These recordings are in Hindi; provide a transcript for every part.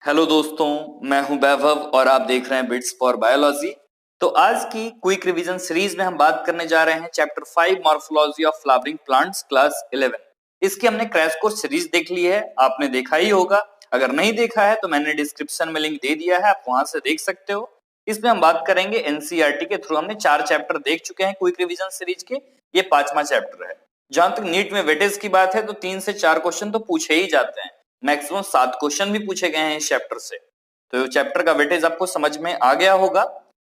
हेलो दोस्तों, मैं हूं वैभव और आप देख रहे हैं बिट्स फॉर बायोलॉजी। तो आज की क्विक रिवीजन सीरीज में हम बात करने जा रहे हैं chapter 5 morphology of flowering plants class 11। इसकी हमने क्रैश कोर्स सीरीज देख ली है, आपने देखा ही होगा। अगर नहीं देखा है तो मैंने डिस्क्रिप्शन में लिंक दे दिया है, आप वहां से देख सकते हो। इसमें हम बात करेंगे एनसीईआरटी के थ्रू। हमने 4 चैप्टर देख चुके हैं क्विक रिवीजन सीरीज के, ये 5वां चैप्टर है। जहां तक नीट में वेटेज की बात है तो 3 से 4 क्वेश्चन तो पूछे ही जाते हैं, मैक्सिमम 7 क्वेश्चन भी पूछे गए हैं इस चैप्टर से। तो चैप्टर का वेटेज आपको समझ में आ गया होगा।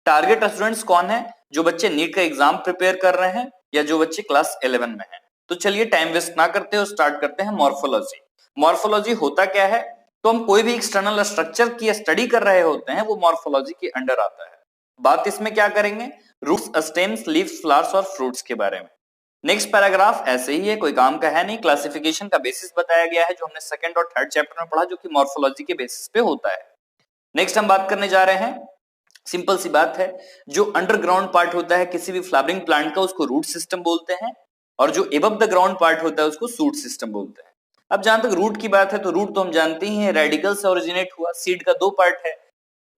टारगेट स्टूडेंट्स कौन है? जो बच्चे नीट का एग्जाम प्रिपेयर कर रहे हैं या जो बच्चे क्लास 11 में हैं। तो चलिए टाइम वेस्ट ना करते हुए स्टार्ट करते हैं मॉर्फोलॉजी। मॉर्फोलॉजी होता क्या है? तो हम कोई भी एक्सटर्नल स्ट्रक्चर की स्टडी कर रहे होते हैं, वो मॉर्फोलॉजी के अंडर आता है। बात इसमें क्या करेंगे? रूट्स, स्टेम्स, लीव्स, फ्लावर्स और फ्रूट्स के बारे में। नेक्स्ट पैराग्राफ ऐसे ही है, कोई काम का है नहीं। क्लासिफिकेशन का बेसिस बताया गया है जो हमने सेकंड और थर्ड चैप्टर में पढ़ा, जो कि मॉर्फोलॉजी के बेसिस पे होता है। नेक्स्ट हम बात करने जा रहे हैं, सिंपल सी बात है, जो अंडरग्राउंड पार्ट होता है किसी भी फ्लावरिंग प्लांट का, उसको रूट सिस्टम बोलते हैं, और जो एबव द ग्राउंड पार्ट होता है उसको शूट सिस्टम बोलते हैं। अब जहां तक रूट की बात है तो रूट तो हम जानते ही हैं, रेडिकल से ओरिजिनेट हुआ। सीड का 2 पार्ट है,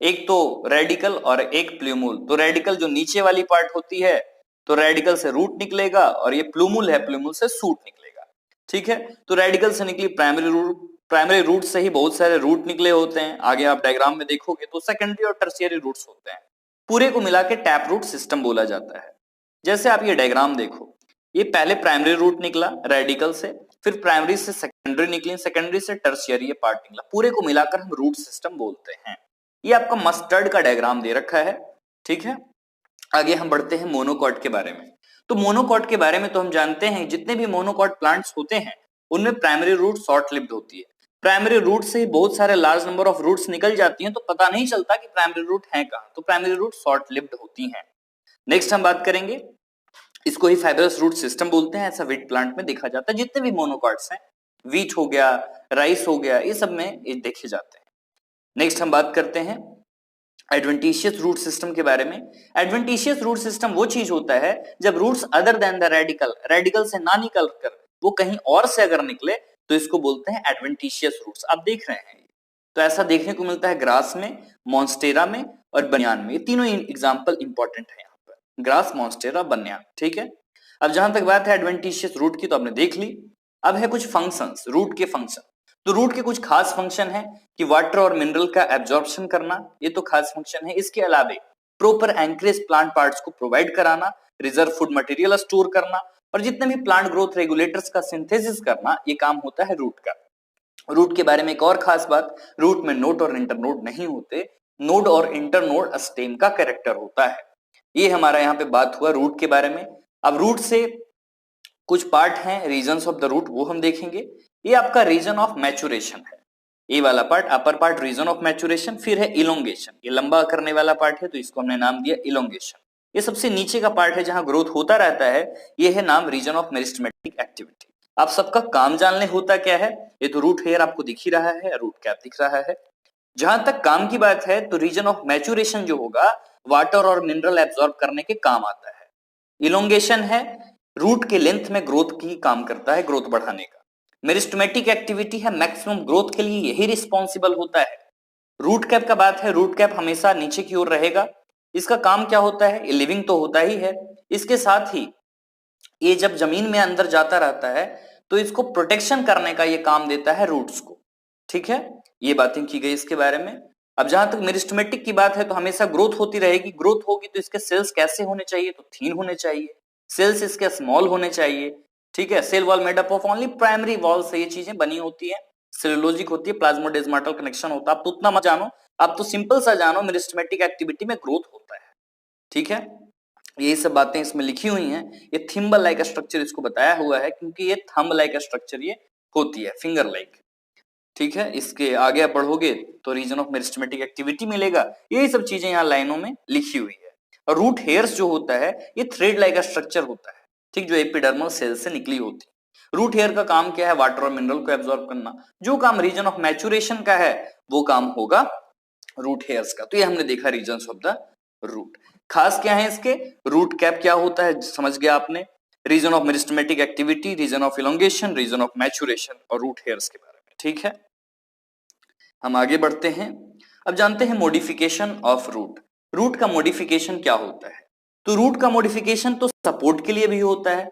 एक तो रेडिकल और एक प्लूमुल। तो रेडिकल जो नीचे वाली पार्ट होती है, तो रेडिकल से रूट निकलेगा, और ये प्लूमुल है, प्लूमुल से शूट निकलेगा। ठीक है, तो रेडिकल से निकली प्राइमरी रूट, प्राइमरी रूट से ही बहुत सारे रूट निकले होते हैं। आगे आप डायग्राम में देखोगे तो सेकेंडरी और टर्शियरी रूट्स होते हैं। पूरे को मिला के टैप रूट सिस्टम बोला जाता है। जैसे आप ये डायग्राम देखो, ये पहले प्राइमरी रूट निकला रेडिकल से, फिर प्राइमरी से सेकेंडरी निकली, सेकेंडरी से टर्शियरी ये पार्ट निकला, पूरे को मिलाकर हम रूट सिस्टम बोलते हैं। ये आपका मस्टर्ड का डायग्राम दे रखा है। ठीक है, आगे हम बढ़ते हैं मोनोकॉट के बारे में। तो मोनोकॉट के बारे में तो हम जानते हैं, जितने भी मोनोकॉट प्लांट्स होते हैं उनमें प्राइमरी रूट शॉर्ट लिव्ड होती है। प्राइमरी रूट से बहुत सारे लार्ज नंबर ऑफ रूट्स निकल जाती हैं, तो पता नहीं चलता कि प्राइमरी रूट है कहां। तो प्राइमरी रूट शॉर्ट लिव्ड होती हैं। नेक्स्ट हम बात करेंगे, इसको ही फाइबरस रूट सिस्टम बोलते हैं। ऐसा वीट प्लांट में देखा जाता है। जितने भी मोनोकॉट्स हैं, वीट हो गया, राइस हो गया, ये सब में ये देखे जाते हैं। नेक्स्ट हम बात करते हैं एडवेंटिशियस रूट सिस्टम के बारे में। एडवेंटिशियस रूट सिस्टम वो चीज होता है जब roots other than the radical, radical से ना निकल कर वो कहीं और से अगर निकले तो इसको बोलते हैं एडवेंटिशियस रूट्स। आप देख रहे हैं, तो ऐसा देखने को मिलता है ग्रास में, मॉन्स्टेरा में और बनियान में। ये तीनों एग्जांपल इंपॉर्टेंट है यहाँ पर, ग्रास, मॉन्स्टेरा, बनियान। ठीक है, अब जहां तक बात है एडवेंटिशियस रूट की तो आपने देख ली। अब है कुछ फंक्शंस, रूट के फंक्शन। तो रूट के कुछ खास फंक्शन है कि वाटर और मिनरल का एब्जॉर्प्शन करना, ये तो खास फंक्शन है। इसके अलावा प्रॉपर एंकरेज प्लांट पार्ट्स को प्रोवाइड कराना, रिजर्व फूड मटेरियल स्टोर करना, और जितने भी प्लांट ग्रोथ रेगुलेटर्स का सिंथेसिस करना, ये काम होता है रूट का। रूट के बारे में एक और खास बात, रूट में नोड और इंटरनोड नहीं होते, नोड और इंटरनोड स्टेम का कैरेक्टर होता है। ये हमारा यहाँ पे बात हुआ रूट के बारे में। अब रूट से कुछ पार्ट हैं, रीजन्स ऑफ द रूट, वो हम देखेंगे। ये आपका रीजन ऑफ मैचुरेशन है, ये वाला part, upper part reason of maturation. फिर है इलोंगेशन, ये लंबा करने वाला पार्ट है, तो इसको हमने नाम दिया इलोंगेशन। ये सबसे नीचे का पार्ट है जहां ग्रोथ होता रहता है, ये है नाम रीजन ऑफ मेरिस्टेमेटिक एक्टिविटी। आप सबका काम जान ले होता क्या है। ये तो रूट हेयर आपको दिख ही रहा है, रूट कैप दिख रहा है। जहां तक काम की बात है तो रीजन ऑफ मैचुरेशन जो होगा, वाटर और मिनरल एब्जॉर्ब करने के काम आता है। इलोंगेशन है, रूट के लेंथ में ग्रोथ की काम करता है, ग्रोथ बढ़ाने का। मेरिस्टेमेटिक एक्टिविटी है, मैक्सिमम ग्रोथ के लिए यही रिस्पॉन्सिबल होता है। रूट कैप का बात है, रूट कैप हमेशा नीचे की ओर रहेगा। इसका काम क्या होता है? ये लिविंग तो होता ही है, इसके साथ ही ये जब जमीन में अंदर जाता रहता है तो इसको प्रोटेक्शन करने का ये काम देता है रूट्स को। ठीक है, ये बातें की गई इसके बारे में। अब जहां तक मेरिस्टेमेटिक की बात है तो हमेशा ग्रोथ होती रहेगी। ग्रोथ होगी तो इसके सेल्स कैसे होने चाहिए? तो थीन होने चाहिए, सेल्स इसके स्मॉल होने चाहिए। ठीक है, cell wall made up of only primary wall से ये चीजें बनी होती है, सेलुलोजिक होती है, प्लाज्मोडेस्माटल कनेक्शन होता है। आप तो उतना मत जानो, आप तो सिंपल सा जानो मेरिस्टेमेटिक एक्टिविटी में ग्रोथ होता है। ठीक है, यही सब बातें इसमें लिखी हुई हैं। ये थिम्बल लाइक स्ट्रक्चर इसको बताया हुआ है, क्योंकि ये थंब लाइक स्ट्रक्चर ये होती है, फिंगर लाइक। ठीक है, इसके आगे आप बढ़ोगे तो रीजन ऑफ मेरिस्टेमेटिक एक्टिविटी मिलेगा। यही सब चीजें यहाँ लाइनों में लिखी हुई है। और रूट हेयर्स जो होता है ये थ्रेड लाइक स्ट्रक्चर होता है, ठीक, जो एपिडर्मल सेल से निकली होती है। रूट हेयर का काम क्या है? वाटर और मिनरल को एब्जॉर्ब करना। जो काम रीजन ऑफ मैचुरेशन का है वो काम होगा रूट हेयर्स का। तो ये हमने देखा रीजन्स ऑफ द रूट। खास क्या है इसके? रूट कैप क्या होता है समझ गया आपने, region of meristematic activity, region of elongation, region of maturation और रूट हेयर्स के बारे में। ठीक है, हम आगे बढ़ते हैं। अब जानते हैं मॉडिफिकेशन ऑफ रूट। रूट का मॉडिफिकेशन क्या होता है? तो रूट का मॉडिफिकेशन तो सपोर्ट के लिए भी होता है,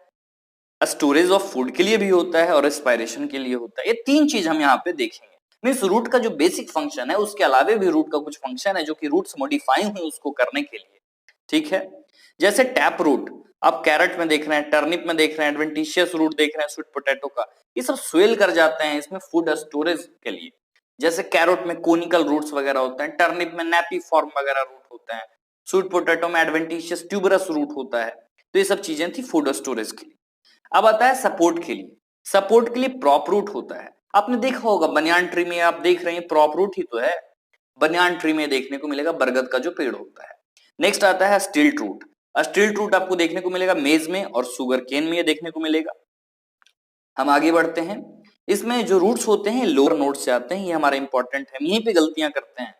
स्टोरेज ऑफ फूड के लिए भी होता है और रेस्पिरेशन के लिए होता है। ये तीन चीज हम यहाँ पे देखेंगे। मीन्स रूट का जो बेसिक फंक्शन है उसके अलावा भी रूट का कुछ फंक्शन है जो कि रूट्स मॉडिफाई हुए उसको करने के लिए। ठीक है, जैसे टैप रूट आप कैरेट में देख रहे हैं, टर्निप में देख रहे हैं, एडवेंटिशियस रूट देख रहे हैं स्वीट पोटैटो का, ये सब स्वेल कर जाते हैं इसमें फूड स्टोरेज के लिए। जैसे कैरोट में कोनिकल रूट्स वगैरह होते हैं, टर्निप में नैपी फॉर्म वगैरह रूट होते हैं, स्वीट पोटैटो में एडवेंटिशियस ट्यूबरस रूट होता है। तो ये सब चीजें थी फूड स्टोरेज के लिए। अब आता है सपोर्ट के लिए। सपोर्ट के लिए प्रॉप रूट होता है। आपने देखा होगा बनियान ट्री में, आप देख रहे हैं प्रॉप रूट ही तो है, बनियान ट्री में देखने को मिलेगा, बरगद का जो पेड़ होता है। नेक्स्ट आता है स्टिल्ट रूट। स्टिल्ट रूट आपको देखने को मिलेगा मेज में और शुगर केन में, ये देखने को मिलेगा। हम आगे बढ़ते हैं। इसमें जो रूट्स होते हैं लोअर नोड से आते हैं, ये हमारा इंपॉर्टेंट है। यहीं पे गलतियां करते हैं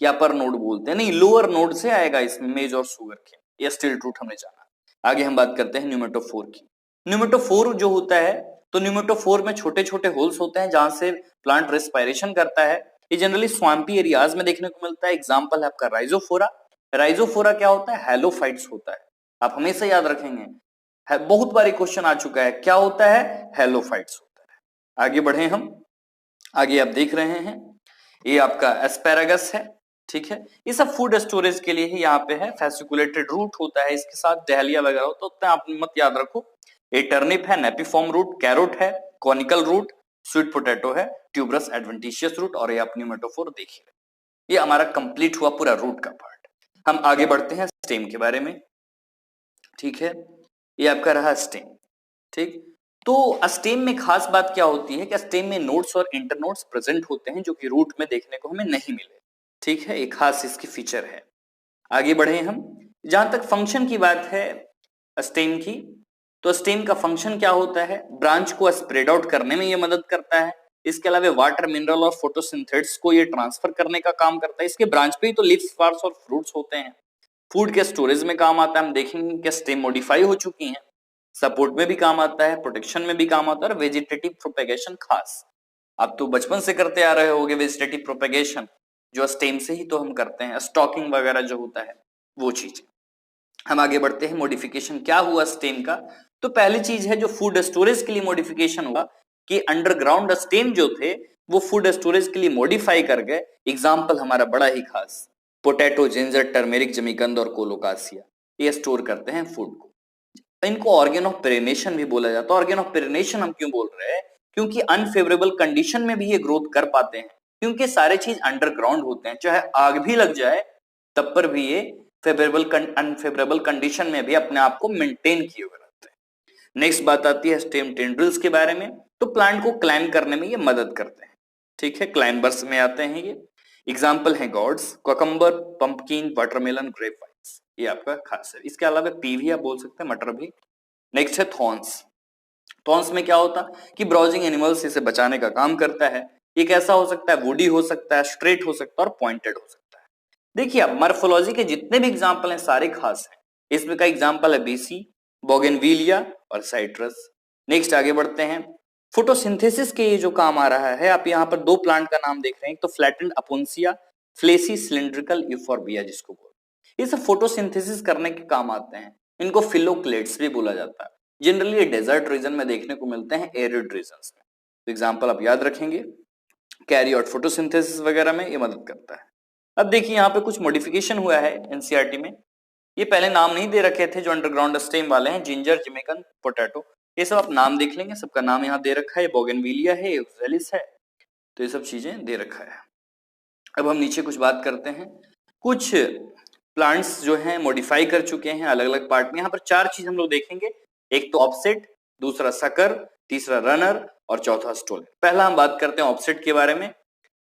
कि अपर नोड बोलते हैं, नहीं लोअर नोड से आएगा इसमें मेज और शुगर केन। ये स्टिल्ट रूट हमने जाना। आगे हम बात करते हैं न्यूमेटोफोर की। न्यूमेटोफोर जो होता है, तो न्यूमेटोफोर में छोटे छोटे होल्स होते हैं जहां से प्लांट रेस्पिरेशन करता है। ये जनरली स्वाम्पी एरियाज में देखने को मिलता है। एग्जांपल है आपका राइजोफोरा। राइजोफोरा क्या होता है? हेलोफाइट्स होता है। आप हमेशा याद रखेंगे, बहुत बार क्वेश्चन आ चुका है, क्या होता है? हेलोफाइट्स होता है। आगे बढ़े हम। आगे आप देख रहे हैं ये आपका एस्पेरागस है। ठीक है, ये सब फूड स्टोरेज के लिए ही यहाँ पे है। फैसिकुलेटेड रूट होता है, इसके साथ डहलिया वगैरह होता है, उतना आप मत याद रखो। ये टर्निप है, नेपिफॉर्म रूट, कैरोट है, कॉनिकल रूट, स्वीट पोटैटो है, ट्यूबरस एडवेंटिशियस रूट, और ये आप न्यूमेटोफोर देखिए। ये हमारा कंप्लीट हुआ पूरा रूट का पार्ट। हम आगे बढ़ते हैं स्टेम के बारे में। ठीक है, ये आपका रहा स्टेम। ठीक, तो स्टेम में खास बात क्या होती है कि स्टेम में नोड्स और इंटरनोड्स प्रेजेंट होते हैं जो कि रूट में देखने को हमें नहीं मिले। ठीक है, एक खास इसकी फीचर है। आगे बढ़े हम। जहां तक फंक्शन की बात है स्टेम की, तो स्टेम का फंक्शन क्या होता है? ब्रांच को स्प्रेड आउट करने में ये मदद करता है। इसके अलावा वाटर, मिनरल और फोटोसिंथेसिस को ये ट्रांसफर करने का काम करता है। इसके ब्रांच पे ही तो लीव्स, फ्लावर्स और फ्रूट्स होते हैं। फूड के स्टोरेज में काम आता है। हम देखेंगे कि स्टेम मॉडिफाई हो चुकी हैं, सपोर्ट में भी काम आता है, प्रोटेक्शन में भी काम आता है, और वेजिटेटिव प्रोपेगेशन खास। आप तो बचपन से करते आ रहे होगे वेजिटेटिव प्रोपेगेशन, जो स्टेम से ही तो हम करते हैं, स्टॉकिंग वगैरह जो होता है वो चीज। हम आगे बढ़ते हैं। मॉडिफिकेशन क्या हुआ स्टेम का? तो पहली चीज है जो फूड स्टोरेज के लिए मॉडिफिकेशन हुआ कि अंडरग्राउंड स्टेम जो थे वो फूड स्टोरेज के लिए मॉडिफाई कर गए। एग्जाम्पल हमारा बड़ा ही खास, पोटैटो, जिंजर, टर्मेरिक, जमीकंद और कोलोकासिया, ये स्टोर करते हैं फूड को। इनको ऑर्गेन ऑफ पेरिनेशन भी बोला जाता है। ऑर्गेन ऑफ पेरिनेशन हम क्यों बोल रहे हैं? क्योंकि अनफेवरेबल कंडीशन में भी ये ग्रोथ कर पाते हैं, क्योंकि सारे चीज अंडरग्राउंड होते हैं। चाहे आग भी लग जाए तब पर भी ये फेवरेबल अनफेवरेबल कंडीशन में भी अपने आप को मेंटेन किए हुए रहते हैं। नेक्स्ट बात आती है स्टेम टेंड्रिल्स के बारे में। तो प्लांट को क्लाइंब करने में ये मदद करते हैं। ठीक है, क्लाइंबर्स में आते हैं ये। एग्जाम्पल है gourds, cucumber, pumpkin, watermelon, grape vines, ये आपका खास है। इसके अलावा पी भी आप बोल सकते हैं, मटर भी। नेक्स्ट है थॉर्न्स। थॉर्न्स में क्या होता है कि ब्राउजिंग एनिमल्स इसे बचाने का काम करता है। ये कैसा हो सकता है? वुडी हो सकता है, स्ट्रेट हो सकता है और पॉइंटेड हो सकता है। देखिए आप मॉर्फोलॉजी के जितने भी एग्जाम्पल हैं सारे खास हैं। इसमें का एग्जाम्पल है बीसी, बोगेनविलिया और साइट्रस। नेक्स्ट आगे बढ़ते हैं। फोटोसिंथेसिस के ये जो काम आ रहा है, आप यहाँ पर दो प्लांट का नाम देख रहे हैं, एक तो फ्लैटेंड अपोन्सिया, फ्लेसी सिलिंड्रिकल यूफोर्बिया जिसको बोलते हैं। ये सब फोटोसिंथेसिस करने के काम आते हैं। इनको फिलोक्लेट्स भी बोला जाता है। जनरली ये डेजर्ट रीजन में देखने को मिलते हैं, एरिड रीजन्स में। तो एग्जाम्पल आप याद रखेंगे, कैरी आउट फोटोसिंथेसिस वगैरह में ये मदद करता है। अब देखिए यहाँ पे कुछ मॉडिफिकेशन हुआ है एनसीईआरटी में। ये पहले नाम नहीं दे रखे थे जो अंडरग्राउंड स्टेम वाले हैं, जिंजर, जमैकन, पोटैटो, ये सब आप नाम देख लेंगे, सबका नाम यहाँ दे रखा है। बोगेनविलिया है, ओक्सैलिस है, तो ये सब चीजें दे रखा है। अब हम नीचे कुछ बात करते हैं। कुछ प्लांट्स जो हैं मॉडिफाई कर चुके हैं अलग अलग पार्ट में। यहाँ पर चार चीज हम लोग देखेंगे, एक तो ऑफसेट, दूसरा सकर, तीसरा रनर और चौथा स्टोल। पहला हम बात करते हैं ऑफसेट के बारे में।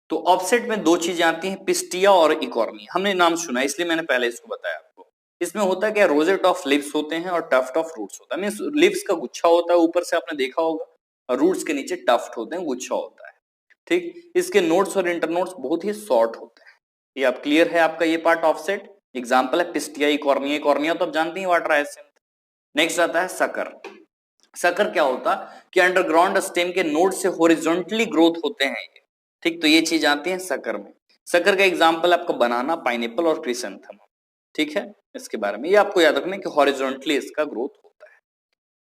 तो ऑफसेट में दो चीजें आती हैं, पिस्टिया और इकॉर्निया। हमने नाम सुना इसलिए मैंने पहले इसको बताया आपको। इसमें होता है क्या, रोजेट ऑफ लिव्स होते हैं और टफ्ट ऑफ रूट्स होता है। मींस लिव्स का गुच्छा होता है ऊपर से, आपने देखा होगा, और रूट्स के नीचे टफ्ट होते हैं, गुच्छा होता है। ठीक, इसके नोड्स और इंटरनोड्स बहुत ही शॉर्ट होते हैं। ये आप क्लियर है आपका ये पार्ट ऑफसेट। एग्जाम्पल है पिस्टिया, इकॉर्निया। इकॉर्निया तो आप जानते हैं वाटर हायसिंथ। नेक्स्ट आता है सकर। सकर क्या होता कि अंडरग्राउंड स्टेम के नोड से हॉरिजॉन्टली ग्रोथ होते हैं ये। ठीक, तो ये चीज आती है सकर में। सकर का एग्जाम्पल आपका बनाना, पाइनएप्पल और क्रिसेंथेमम। ठीक है, इसके बारे में ये आपको याद रखना है कि हॉरिजॉन्टली इसका ग्रोथ होता है।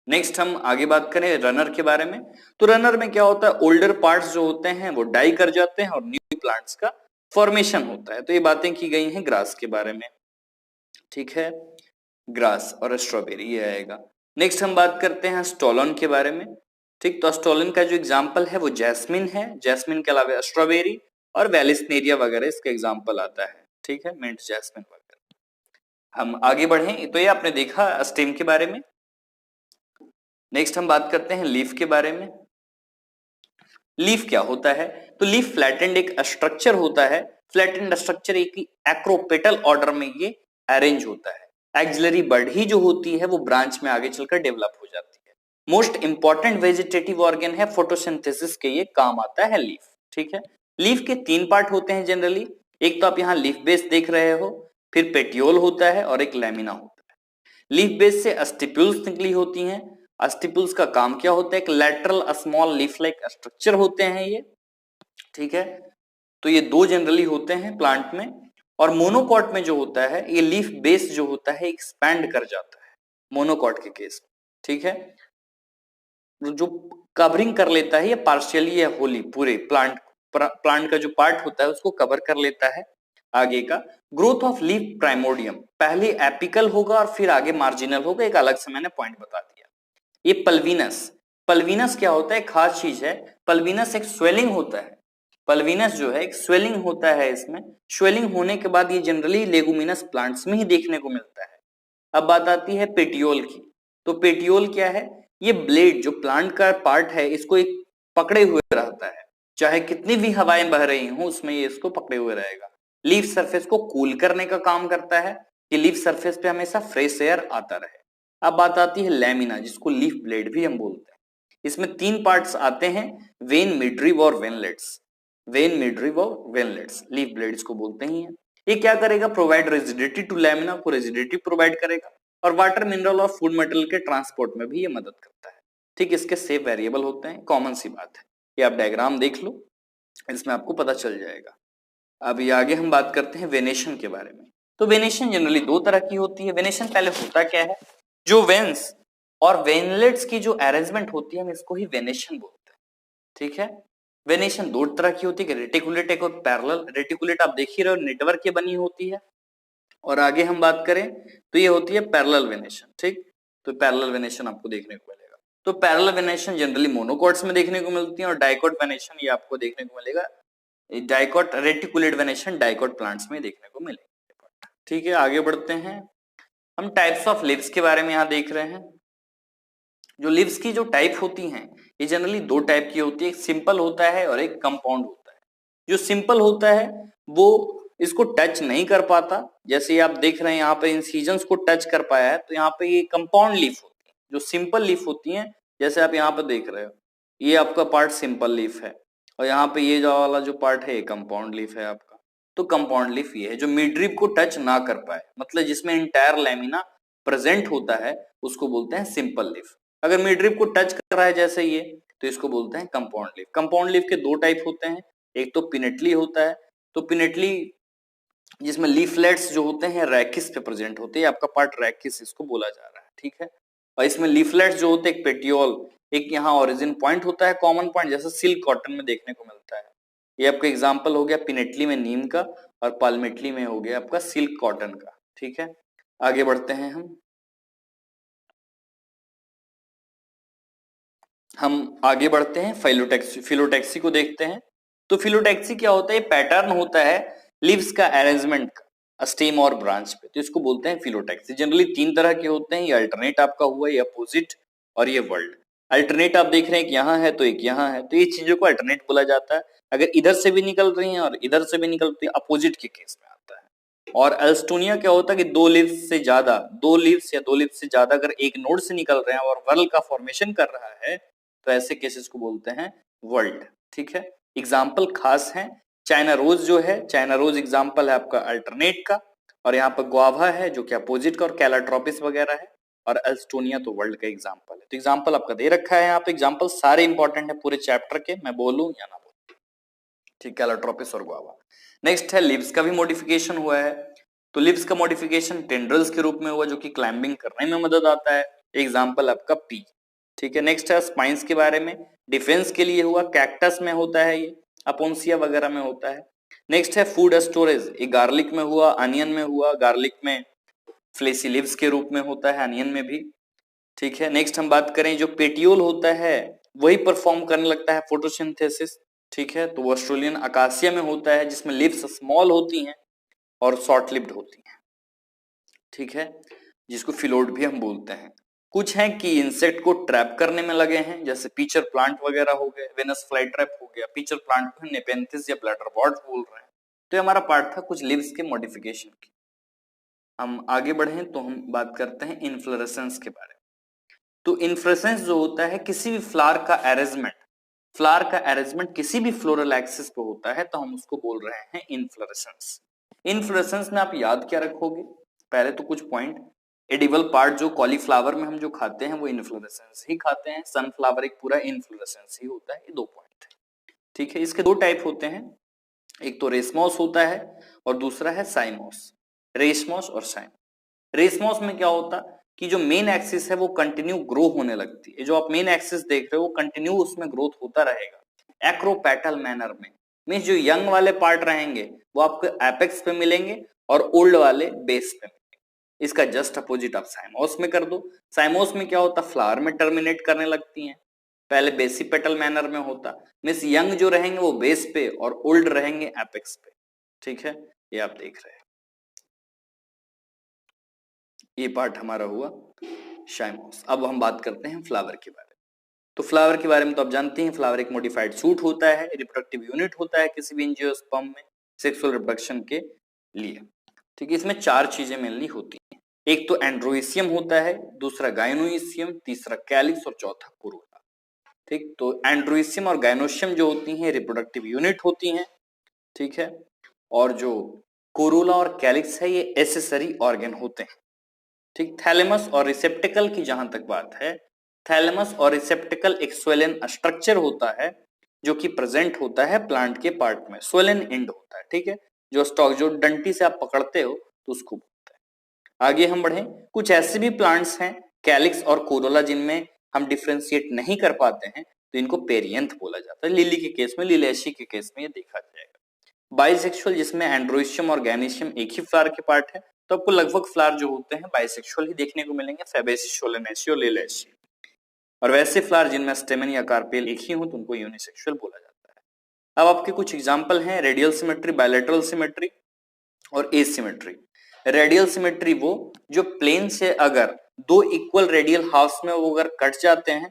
नेक्स्ट हम आगे बात करें रनर के बारे में। तो रनर में क्या होता है, ओल्डर पार्ट्स जो होते हैं वो डाई कर जाते हैं और न्यू प्लांट्स का फॉर्मेशन होता है। तो ये बातें की गई हैं ग्रास के बारे में। ठीक है, ग्रास और स्ट्रॉबेरी ये आएगा। नेक्स्ट हम बात करते हैं स्टोलन के बारे में। ठीक, तो स्टोलन का जो एग्जाम्पल है वो जैस्मिन है। जैस्मिन के अलावा स्ट्रॉबेरी और वेलिस्नेरिया वगैरह इसका एग्जाम्पल आता है। ठीक है, मिंट जैस्मिन वगैरह। हम आगे बढ़ें तो ये आपने देखा स्टेम के बारे में। नेक्स्ट हम बात करते हैं लीफ के बारे में। लीफ क्या होता है, तो लीफ फ्लैटेंड एक स्ट्रक्चर होता है। फ्लैटेंड स्ट्रक्चर एक एक्रोपेटल ऑर्डर में ये अरेंज होता है। एक्सिलरी बड ही जो होती है वो ब्रांच में आगे चलकर डेवलप हो जाती है। मोस्ट इंपॉर्टेंट वेजिटेटिव ऑर्गन है, फोटोसिंथेसिस के ये काम आता है लीफ। ठीक है, लीफ के 3 पार्ट होते हैं जनरली। एक तो आप यहाँ लीफ बेस देख रहे हो, फिर पेटियोल होता है और एक लैमिना होता है। लीफ बेस से स्टिप्यूल्स निकली होती हैं। स्टिप्यूल्स का काम क्या होता है, एक lateral small leaf like structure होते हैं ये। ठीक है, तो ये 2 जनरली होते हैं प्लांट में। और मोनोकॉट में जो होता है ये लीफ बेस जो होता है एक्सपैंड कर जाता है मोनोकॉट के केस में। ठीक है, जो कवरिंग कर लेता है ये पार्शियली या होली पूरे प्लांट का जो पार्ट होता है उसको कवर कर लेता है। आगे का ग्रोथ ऑफ लीफ प्राइमोडियम, पहले एपिकल होगा और फिर आगे मार्जिनल होगा, एक अलग से मैंने पॉइंट बता दिया। ये पल्विनस, पल्विनस क्या होता है, खास चीज है। पल्विनस एक स्वेलिंग होता है। पल्विनस जो है एक स्वेलिंग होता है इसमें। स्वेलिंग होने के बाद ये जनरली लेगुमिनस प्लांट्स में ही देखने को मिलता है। अब बात आती है पेटियोल की। तो पेटियोल क्या है, ये ब्लेड जो प्लांट का पार्ट है इसको एक पकड़े हुए रहता है। चाहे कितनी भी हवाएं बह रही हो उसमें ये इसको पकड़े हुए रहेगा। लीफ सरफेस को कूल करने का काम करता है कि लीफ सरफेस पे हमेशा फ्रेश एयर आता रहे। अब बात आती है लैमिना, जिसको लीफ ब्लेड भी हम बोलते हैं। इसमें 3 पार्ट्स आते हैं, वेन, मिडरिव और वेनलेट्स। वेन, मिडरिव और वेनलेट्स लीफ ब्लेड्स को बोलते ही हैं। ये क्या करेगा, प्रोवाइड रिजिडिटी टू लैमिना, को रिजिडिटी प्रोवाइड करेगा और वाटर, मिनरल और फूड मटेरियल के ट्रांसपोर्ट में भी ये मदद करता है। ठीक, इसके सेफ वेरिएबल होते हैं, कॉमन सी बात है। ये आप डायग्राम देख लो, इसमें आपको पता चल जाएगा। अब ये आगे हम बात करते हैं वेनेशन के बारे में। तो वेनेशन जनरली 2 तरह की होती है। वेनेशन पहले होता क्या है, जो वेन्स और वेनलेट्स की जो अरेंजमेंट होती है हम इसको ही वेनेशन बोलते हैं। ठीक है, वेनेशन 2 तरह की होती है, रेटिकुलेट एक और पैरेलल। रेटिकुलेट आप देख ही रहे हो नेटवर्क की बनी होती है, और आगे हम बात करें तो ये होती है पैरेलल वेनेशन। ठीक, तो पैरेलल वेनेशन आपको देखने को मिलेगा। तो पैरेलल वेनेशन जनरली मोनोकॉट्स में देखने को मिलती है और डाइकॉट वेनेशन ये आपको देखने को मिलेगा, dicot reticulate venation dicot plants में देखने को मिलेगा। ठीक है, आगे बढ़ते हैं। हम टाइप्स ऑफ लीव्स के बारे में यहाँ देख रहे हैं। जो लीव्स की जो टाइप होती हैं ये जनरली 2 टाइप की होती है, एक सिंपल होता है और एक कंपाउंड होता है। जो सिंपल होता है वो इसको टच नहीं कर पाता, जैसे आप देख रहे हैं यहाँ पे इंसिजन्स को टच कर पाया है, तो यहाँ पे ये कंपाउंड लीफ होती है। जो सिंपल लीफ होती है जैसे आप यहाँ पे देख रहे हो, ये आपका पार्ट सिंपल लीफ है और यहाँ पे ये जो वाला जो पार्ट है ये कंपाउंड लीफ है आपका। तो कंपाउंड लीफ ये है जो मिडरिब को टच ना कर पाए, मतलब जिसमें इंटायर लैमिना प्रेजेंट होता है उसको बोलते हैं सिंपल लीफ। अगर मिडरिब को टच कर रहा है जैसे ये, तो इसको बोलते हैं कंपाउंड लीफ। कंपाउंड लीफ के 2 टाइप होते हैं, एक तो पिनेटली होता है। तो पिनेटली जिसमें लीफलेट्स जो होते हैं रैकिस पे प्रेजेंट होते हैं, आपका पार्ट रैकिस इसको बोला जा रहा है। ठीक है, और इसमें लीफलेट्स जो होते हैं एक पेटियोल, एक यहाँ ओरिजिन पॉइंट होता है, कॉमन पॉइंट, जैसे सिल्क कॉटन में देखने को मिलता है। ये आपका एग्जाम्पल हो गया पिनेटली में नीम का और पाल्मेटली में हो गया आपका सिल्क कॉटन का। ठीक है, आगे बढ़ते हैं हम आगे बढ़ते हैं फिलोटैक्सी को देखते हैं। तो फिलोटैक्सी क्या होता है, पैटर्न होता है लीव्स का अरेंजमेंट का स्टेम और ब्रांच पे, तो इसको बोलते हैं फिलोटैक्सी। जनरली 3 तरह के होते हैं, ये अल्टरनेट आपका हुआ, ये अपोजिट और ये वर्ल्ड। अल्टरनेट आप देख रहे हैं एक यहाँ है तो एक यहाँ है, तो ये चीजों को अल्टरनेट बोला जाता है। अगर इधर से भी निकल रही है और इधर से भी निकलती है, अपोजिट के केस में आता है। और एल्स्टोनिया क्या होता है कि 2 लीव्स से ज्यादा, 2 लीव्स या 2 लीव्स से ज्यादा अगर एक नोड से निकल रहे हैं और वर्ल का फॉर्मेशन कर रहा है, तो ऐसे केसेस को बोलते हैं वर्ल्ड। ठीक है, एग्जाम्पल खास है, चाइना रोज जो है, चाइना रोज एग्जाम्पल है आपका अल्टरनेट का, और यहाँ पर गुआवा है जो कि अपोजिट का, और कैलाट्रोपिस वगैरह है, और एल्स्टोनिया तो वर्ल्ड का एग्जाम्पल है। तो एग्जाम्पल आपका दे रखा है यहाँ पे, एग्जाम्पल सारे इंपॉर्टेंट है पूरे चैप्टर के, मैं बोलूं या ना बोलूं। ठीक, कैलोट्रोपिस और गुआवा। नेक्स्ट है लिव्स का भी मॉडिफिकेशन हुआ है। तो लिव्स का मॉडिफिकेशन टेंड्रल्स के रूप में हुआ जो कि क्लाइंबिंग करने में मदद आता है। एग्जाम्पल आपका पी। ठीक है, नेक्स्ट है स्पाइंस के बारे में, डिफेंस के लिए हुआ, कैक्टस में होता है ये, अपोन्सिया वगैरह में होता है। नेक्स्ट है फूड स्टोरेज, ये गार्लिक में हुआ, अनियन में हुआ, गार्लिक में फ्लेसी लिव्स के रूप में होता है, अनियन में भी। ठीक है, नेक्स्ट हम बात करें जो पेटियोल होता है वही परफॉर्म करने लगता है फोटोसिंथेसिस। ठीक है, तो वो ऑस्ट्रेलियन अकासिया में होता है जिसमें लिव्स स्मॉल होती हैं और शॉर्ट लिव्ड होती हैं। ठीक है, जिसको फिलोड भी हम बोलते हैं। कुछ हैं कि इंसेक्ट को ट्रैप करने में लगे हैं, जैसे पीचर प्लांट वगैरह हो गए, वेनस फ्लाई ट्रैप हो गया, पीचर प्लांट को नेपेंथिस या ब्लैडरवॉर्ट बोल रहे हैं। तो ये हमारा पार्ट था कुछ लिव्स के मॉडिफिकेशन की। हम आगे बढ़ें तो हम बात करते हैं इन्फ्लोरेसेंस के बारे में। तो इन्फ्लोरेसेंस जो होता है किसी भी फ्लावर का अरेंजमेंट किसी भी फ्लोरल एक्सिस पे होता है तो हम उसको बोल रहे हैं इन्फ्लोरेसेंस। इन्फ्लोरेसेंस में आप याद क्या रखोगे, पहले तो कुछ पॉइंट, एडिबल पार्ट जो कॉलीफ्लावर में हम जो खाते हैं वो इन्फ्लोरेसेंस ही खाते हैं, सनफ्लावर एक पूरा इन्फ्लोरेसेंस ही होता है। ये 2 पॉइंट थे। ठीक है, इसके 2 टाइप होते हैं, एक तो रेसमॉस होता है और दूसरा है साइमॉस। रेसमॉस और साइमॉस। रेसमॉस में क्या होता कि जो मेन एक्सिस है वो कंटिन्यू ग्रो होने लगती है। जो आप मेन एक्सिस देख रहे हो वो कंटिन्यू उसमें ग्रोथ होता रहेगा एक्रोपेटल मैनर में। मींस जो यंग वाले पार्ट रहेंगे वो आपको एपेक्स पे मिलेंगे और ओल्ड वाले बेस पे मिलेंगे। इसका जस्ट अपोजिट आप साइमोस में कर दो। साइमोस में क्या होता, फ्लावर में टर्मिनेट करने लगती हैं, पहले बेसिपेटल मैनर में होता, मींस यंग जो रहेंगे वो बेस पे और ओल्ड रहेंगे एपेक्स पे। ठीक है, ये आप देख रहे हैं। ये पार्ट हमारा हुआ शाइमोस। अब हम बात करते हैं फ्लावर के बारे में। तो फ्लावर के बारे में तो आप जानते हैं, फ्लावर एक मॉडिफाइड सूट होता है, रिप्रोडक्टिव यूनिट होता है किसी भी एंजियोस्पर्म में सेक्सुअल रिप्रोडक्शन के लिए। ठीक है, इसमें 4 चीजें मेनली होती हैं। एक तो एंड्रोइसियम होता है, दूसरा गायनोइसियम, तीसरा कैलिक्स और चौथा कोरोला। ठीक, तो एंड्रोइसियम और गायनोसियम जो होती हैं रिप्रोडक्टिव यूनिट होती हैं। ठीक है, और जो कोरोला और कैलिक्स है ये एसेसरी ऑर्गन होते हैं। ठीक, थैलेमस और रिसेप्टिकल की जहां तक बात है, थैलेमस और रिसेप्टिकल एक स्वेलन स्ट्रक्चर होता है जो कि प्रेजेंट होता है प्लांट के पार्ट में, स्वेलन एंड होता है। ठीक है, जो स्टॉक जो डंटी से आप पकड़ते हो तो उसको बोलते हैं। आगे हम बढ़े, कुछ ऐसे भी प्लांट्स हैं कैलिक्स और कोरोला जिनमें हम डिफ्रेंशिएट नहीं कर पाते हैं तो इनको पेरियंथ बोला जाता है। लिली के केस में, लिलिएशी के केस में ये देखा जाएगा। बाइसेक्सुअल जिसमें एंड्रोइशियम और गैनीशियम एक ही फ्लावर के पार्ट है, तो आपको लगभग फ्लावर जो होते हैं बाइसेक्सुअल ही देखने को मिलेंगे, फैबेसी, सोलेनेसी और लिलिएशी। और वैसे फ्लावर जिनमें स्टेमन या कार्पेल एक ही हो तो उनको यूनिसेक्सुअल बोला जाता है। अब आपके कुछ एग्जांपल हैं, रेडियल सिमेट्री, बायलैटरल सिमेट्री और एसिमेट्री। रेडियल सिमेट्री वो जो प्लेन से अगर 2 इक्वल रेडियल हाफ्स में वो अगर कट जाते हैं,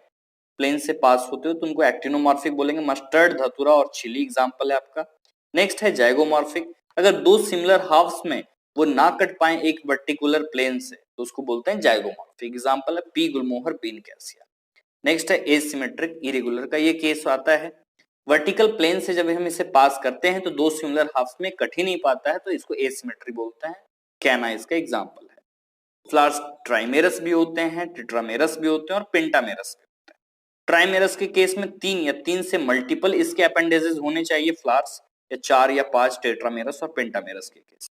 प्लेन से पास होते हो तो उनको एक्टिनोमॉर्फिक बोलेंगे। मस्टर्ड, धतूरा और चिली एग्जांपल है आपका। नेक्स्ट है जाइगोमॉर्फिक, अगर 2 सिमिलर हाफ्स में वो ना कट पाए एक पर्टिकुलर प्लेन से तो उसको बोलते हैं जाइगोमॉर्फिक। एग्जांपल है pea gulmohar, bean cassia. Next है एसिमेट्रिक, इरेगुलर का ये केस आता है, वर्टिकल प्लेन से जब हम इसे पास करते हैं तो 2 सिमिलर हाफ्स में कट ही नहीं पाता है तो इसको एसिमेट्री बोलते हैं। कैना इसका एग्जांपल है। फ्लावर्स ट्राइमेरस भी होते हैं, टेट्रामेरस भी होते हैं और पेंटामेरस भी होते हैं। ट्राइमेरस के केस में 3 या 3 से मल्टीपल इसके अपेंडेजेस होने चाहिए फ्लावर्स, या 4 या 5 टेट्रामेरस और पेंटामेरस के केस।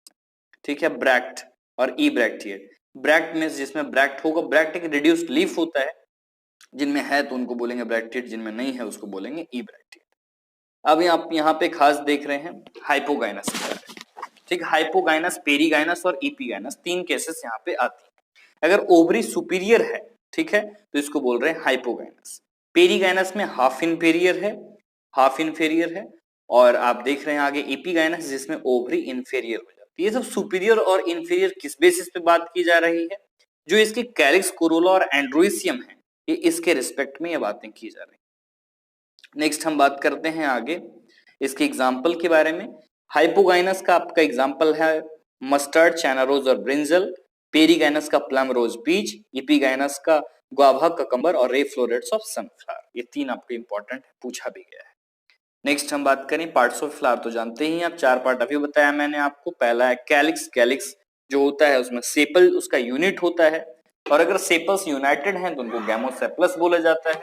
ठीक है, ब्रैक्ट और ई ब्रैक्टिएट। ब्रैक्ट में जिसमें ब्रैक्ट होगा, ब्रैक्ट एक रिड्यूस्ड लीफ होता है, जिनमें है तो उनको बोलेंगे ब्रैक्टिएट, जिनमें नहीं है उसको बोलेंगे ई ब्रैक्टिएट। अब आप यहाँ पे खास देख रहे हैं हाइपोगाइनस। ठीक, हाइपोगाइनस, पेरीगाइनस और इपीगाइनस 3 केसेस यहाँ पे आती है। अगर ओवरी सुपीरियर है, ठीक है, तो इसको बोल रहे हैं हाइपोगाइनस। पेरीगाइनस में हाफ इनफेरियर है, और आप देख रहे हैं आगे इपीगाइनस जिसमें ओवरी इंफेरियर हो जाती है। ये सब सुपीरियर और इंफीरियर किस बेसिस पे बात की जा रही है, जो इसके कैलिक्स, कोरोला और एंड्रोइसियम है, ये इसके रिस्पेक्ट में ये बातें की जा रही है। नेक्स्ट हम बात करते हैं आगे इसके एग्जाम्पल के बारे में। हाइपोगाइनस का आपका एग्जाम्पल है मस्टर्ड, चाइना रोज और ब्रिंजल। पेरीगाइनस का प्लम, रोज, पीच। इपीगाइनस का गुआवा, ककंबर और रे फ्लोरेट्स ऑफ सनफ्लावर। ये 3 आपके इंपॉर्टेंट है, पूछा भी गया है। नेक्स्ट हम बात करें पार्ट्स ऑफ फ्लावर, तो जानते ही आप 4 पार्ट अभी बताया मैंने आपको। पहला है कैलिक्स। कैलिक्स जो होता है उसमें सेपल उसका यूनिट होता है, और अगर सेपल्स यूनाइटेड हैं तो उनको गैमोसेपलस बोला जाता है,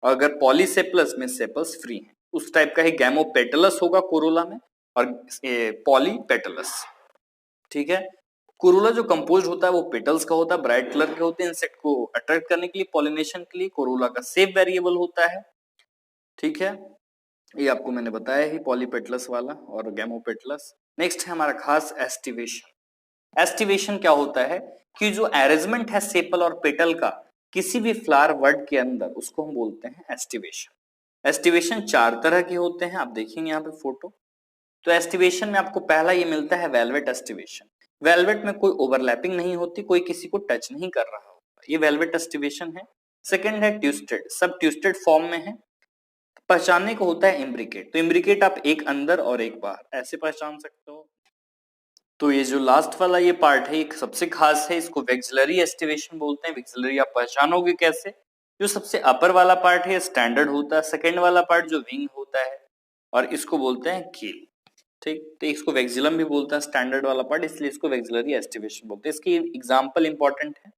और अगर पॉलीसेपलस में सेपल्स फ्री हैं उस टाइप का ही गैमोपेटलस होगा कोरोला में और पॉलीपेटलस। ठीक है, कोरोला जो कंपोज होता है वो पेटल्स का होता है, ब्राइट कलर के होते हैं, इंसेक्ट को अट्रैक्ट करने के लिए, पॉलिनेशन के लिए। कोरोला का शेप वेरिएबल होता है। ठीक है, ये आपको मैंने बताया ही, पॉलीपेटलस वाला और गैमोपेटलस। नेक्स्ट है हमारा खास एस्टिवेशन। एस्टिवेशन क्या होता है कि जो अरेंजमेंट है सेपल और पेटल का किसी भी फ्लावर वर्ड के अंदर, उसको हम बोलते हैं एस्टिवेशन। एस्टिवेशन चार तरह के होते हैं, आप देखेंगे यहाँ पे फोटो। तो एस्टिवेशन में आपको पहला ये मिलता है वेलवेट एस्टिवेशन। वेलवेट में कोई ओवरलैपिंग नहीं होती, कोई किसी को टच नहीं कर रहा होता, ये वेलवेट एस्टिवेशन है। सेकंड है ट्विस्टेड, सब ट्विस्टेड फॉर्म में है। पहचानने को होता है इम्ब्रिकेट, तो इम्ब्रिकेट आप एक अंदर और एक बाहर ऐसे पहचान सकते हो। तो ये जो लास्ट वाला ये पार्ट है, एक सबसे खास है, इसको वेक्सिलरी एस्टिवेशन बोलते हैं। वेक्सिलरी आप पहचानोगे कैसे? जो सबसे अपर वाला पार्ट है स्टैंडर्ड होता है, सेकंड वाला पार्ट जो विंग होता है, और इसको बोलते हैं कील। ठीक, तो इसको वेक्सिलम भी बोलते हैं स्टैंडर्ड वाला पार्ट, इसलिए इसको वेक्सिलरी एस्टिवेशन बोलते हैं। इसकी एग्जांपल इंपॉर्टेंट है,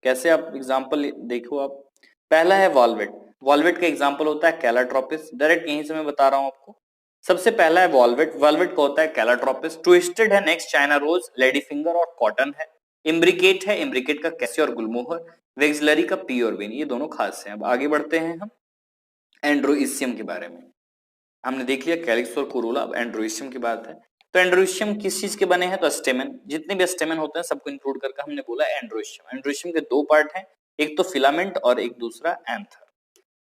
कैसे आप एग्जांपल देखो आप। पहला है वॉल्वेट। वॉल्वेट का एग्जांपल होता है कैलाट्रोपिस, डायरेक्ट यहीं से मैं बता रहा हूं आपको। सबसे पहला है वॉल्वेट। वॉल्वेट का होता है कैलाट्रोपिस। ट्विस्टेड है next china rose, lady finger और कॉटन है। इम्ब्रिकेट है, इम्ब्रिकेट का कैसे और गुलमोहर। वेक्सिलरी का पी और विन, ये दोनों खास हैं। अब आगे बढ़ते हैं हम एंड्रोइसियम के बारे में। हमने देख लिया कैलिक्स और कोरोला, अब एंड्रोइसियम की बात है। तो एंड्रोइसियम किस चीज के बने हैं? तो स्टेमन, जितने भी स्टेमन होते हैं सबको इंक्लूड करके हमने बोला एंड्रोइसियम। एंड्रोइसियम के दो पार्ट हैं, एक तो फिलामेंट और एक दूसरा एंथर।